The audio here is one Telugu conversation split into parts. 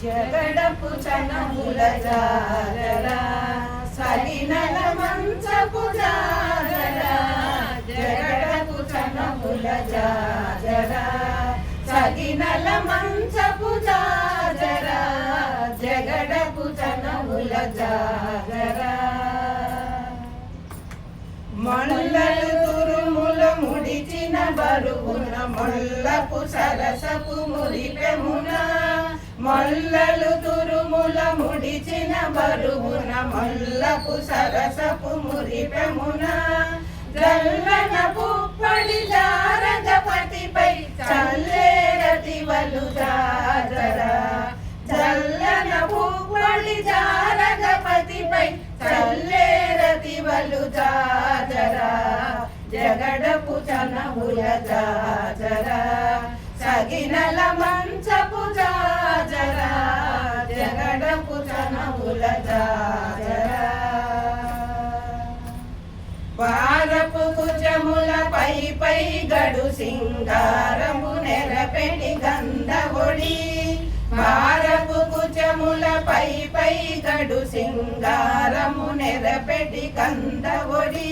జగడపు చనముల జాజరా సలినల మంచపు జాజరా జగడపు చనముల జాజరా సలినల మంచపు జాజరా జగడపు చనముల జాజరా మల్లలు తురుముల ముడిచిన బరువున మొల్లపు సరసపు మురిపెమున మల్లలు తురుముల ముడిచిన బరువున మొల్లపు సరసపు మురిపెమున జల్లన పుప్పడి జారగపతిపై చల్లేరతివలు జాజరా జల్లన పుప్పడి జారగపతిపై చల్లేరతివలు జాజరా జగడపు చనముల జాజరా సగినల మంచపు జాజరా జగడపు చనముల జాజరా వారపు కుజముల పై గడు సింగారము నెరపెడి గంధవొడి వారపు కుజముల పై గడు సింగారము నెరపెడి గంధవొడి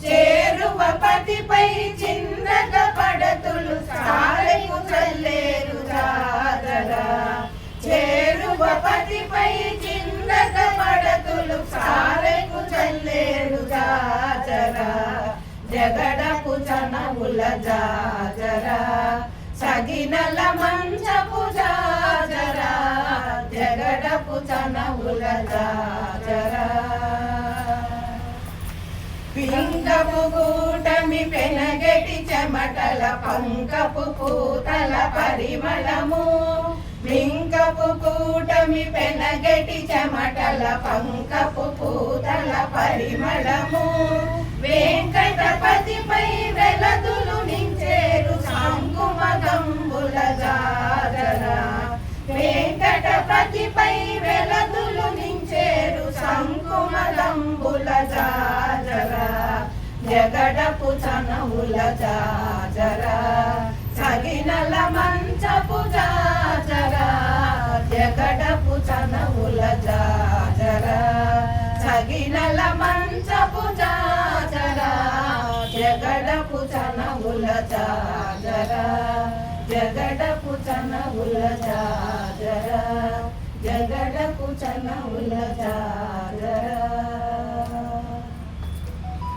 చేరువ పతిపై చిందగ పడతులు సారెకు చల్లేరు జాజరా చేరువ పతిపై చిందగ పడతులు సారెకు చల్లేరు జాజరా జగడపు చనముల జాజరా సగినల మంచపు జాజరా జగడపు చనముల జాజరా పింగపు కూటమి పెనగటి చెమటల పంకపు పూతల పరిమళము పింకపు కూటమి పెనగటి చెమటల పంకపు పూతల పరిమళము వెంకటపతిపై వెలదులు నించేరు సాంకుమగంబుల జాజరా వెంకటపతిపై వెలదులు నించేరు సంకుమగంబుల జాజరా జగడపు చనముల జాజరా సగినల మంచపు జాజరా జగడపు చనముల జాజరా సగినల మంచపు జాజరా జగడపు చనముల జాజరా జగడపు చనముల జాజరా జగడపు చనముల జాజరా